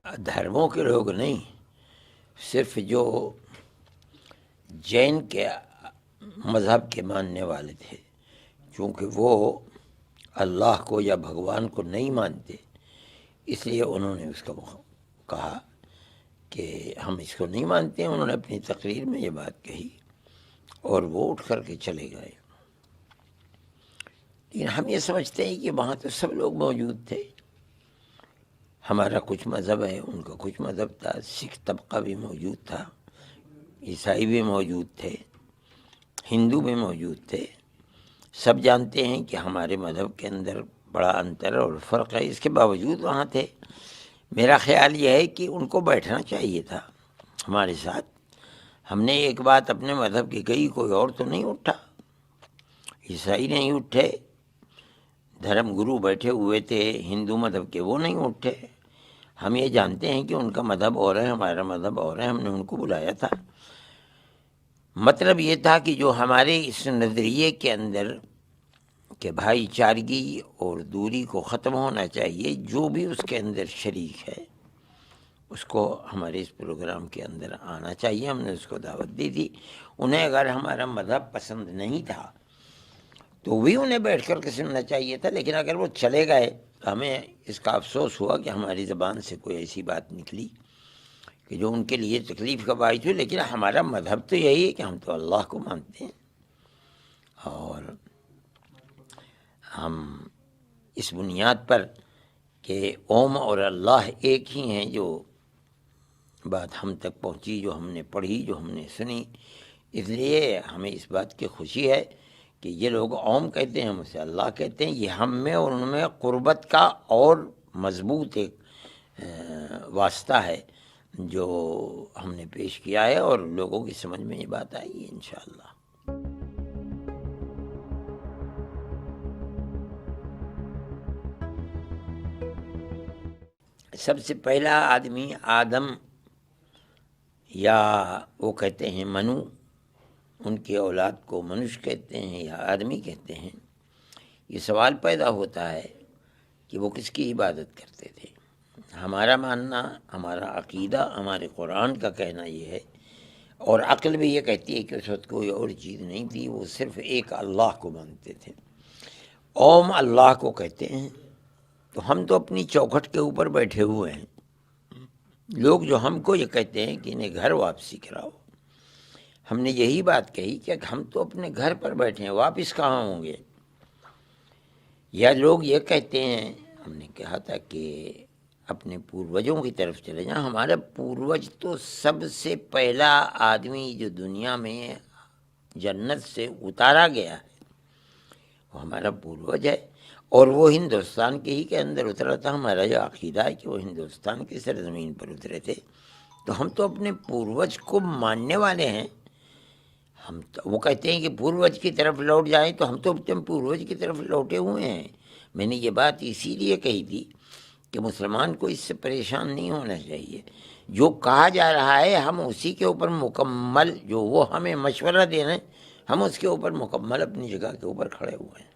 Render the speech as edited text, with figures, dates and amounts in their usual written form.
دھرموں کے لوگ نہیں، صرف جو جین کے مذہب کے ماننے والے تھے، چونکہ وہ اللہ کو یا بھگوان کو نہیں مانتے، اس لیے انہوں نے اس کا کہا کہ ہم اس کو نہیں مانتے ہیں۔ انہوں نے اپنی تقریر میں یہ بات کہی اور وہ اٹھ کر کے چلے گئے۔ لیکن ہم یہ سمجھتے ہیں کہ وہاں تو سب لوگ موجود تھے، ہمارا کچھ مذہب ہے، ان کا کچھ مذہب تھا، سکھ طبقہ بھی موجود تھا، عیسائی بھی موجود تھے، ہندو بھی موجود تھے۔ سب جانتے ہیں کہ ہمارے مذہب کے اندر بڑا انتر اور فرق ہے، اس کے باوجود وہاں تھے۔ میرا خیال یہ ہے کہ ان کو بیٹھنا چاہیے تھا ہمارے ساتھ۔ ہم نے ایک بات اپنے مذہب کی کہی، کوئی اور تو نہیں اٹھا، عیسائی نہیں اٹھے، دھرم گرو بیٹھے ہوئے تھے ہندو مذہب کے، وہ نہیں اٹھے۔ ہم یہ جانتے ہیں کہ ان کا مذہب اور ہے، ہمارا مذہب اور ہے، ہم نے ان کو بلایا تھا۔ مطلب یہ تھا کہ جو ہمارے اس نظریے کے اندر کہ بھائی چارگی اور دوری کو ختم ہونا چاہیے، جو بھی اس کے اندر شریک ہے اس کو ہمارے اس پروگرام کے اندر آنا چاہیے۔ ہم نے اس کو دعوت دی تھی۔ انہیں اگر ہمارا مذہب پسند نہیں تھا تو بھی انہیں بیٹھ کر کے سننا چاہیے تھا، لیکن اگر وہ چلے گئے تو ہمیں اس کا افسوس ہوا کہ ہماری زبان سے کوئی ایسی بات نکلی کہ جو ان کے لیے تکلیف کا باعث ہوئی۔ لیکن ہمارا مذہب تو یہی ہے کہ ہم تو اللہ کو مانتے ہیں، اور ہم اس بنیاد پر کہ اوم اور اللہ ایک ہی ہیں، جو بات ہم تک پہنچی، جو ہم نے پڑھی، جو ہم نے سنی، اس لیے ہمیں اس بات کی خوشی ہے کہ یہ لوگ اوم کہتے ہیں، ہم اسے اللہ کہتے ہیں۔ یہ ہم میں اور ان میں قربت کا اور مضبوط ایک واسطہ ہے جو ہم نے پیش کیا ہے، اور لوگوں کی سمجھ میں یہ بات آئی ہے انشاءاللہ۔ سب سے پہلا آدمی آدم، یا وہ کہتے ہیں منو، ان کی اولاد کو منش کہتے ہیں یا آدمی کہتے ہیں۔ یہ سوال پیدا ہوتا ہے کہ وہ کس کی عبادت کرتے تھے۔ ہمارا ماننا، ہمارا عقیدہ، ہمارے قرآن کا کہنا یہ ہے، اور عقل بھی یہ کہتی ہے کہ اس وقت کوئی اور چیز نہیں تھی، وہ صرف ایک اللہ کو مانتے تھے۔ اوم اللہ کو کہتے ہیں۔ تو ہم تو اپنی چوکھٹ کے اوپر بیٹھے ہوئے ہیں، لوگ جو ہم کو یہ کہتے ہیں کہ انہیں گھر واپسی کراؤ، ہم نے یہی بات کہی کہ ہم تو اپنے گھر پر بیٹھے ہیں، واپس کہاں ہوں گے؟ یا لوگ یہ کہتے ہیں، ہم نے کہا تھا کہ اپنے پوروجوں کی طرف چلے جائیں۔ ہمارا پوروج تو سب سے پہلا آدمی جو دنیا میں جنت سے اتارا گیا ہے، وہ ہمارا پوروج ہے، اور وہ ہندوستان کے ہی کے اندر اترا تھا۔ ہمارا جو عقیدہ ہے کہ وہ ہندوستان کی سرزمین پر اترے تھے، تو ہم تو اپنے پوروج کو ماننے والے ہیں۔ ہم تو وہ کہتے ہیں کہ پوروج کی طرف لوٹ جائیں، تو ہم تو اپنے پوروج کی طرف لوٹے ہوئے ہیں۔ میں نے یہ بات اسی لیے کہی تھی کہ مسلمان کو اس سے پریشان نہیں ہونا چاہیے۔ جو کہا جا رہا ہے ہم اسی کے اوپر مکمل، جو وہ ہمیں مشورہ دے رہے ہیں، ہم اس کے اوپر مکمل اپنی جگہ کے اوپر کھڑے ہوئے ہیں۔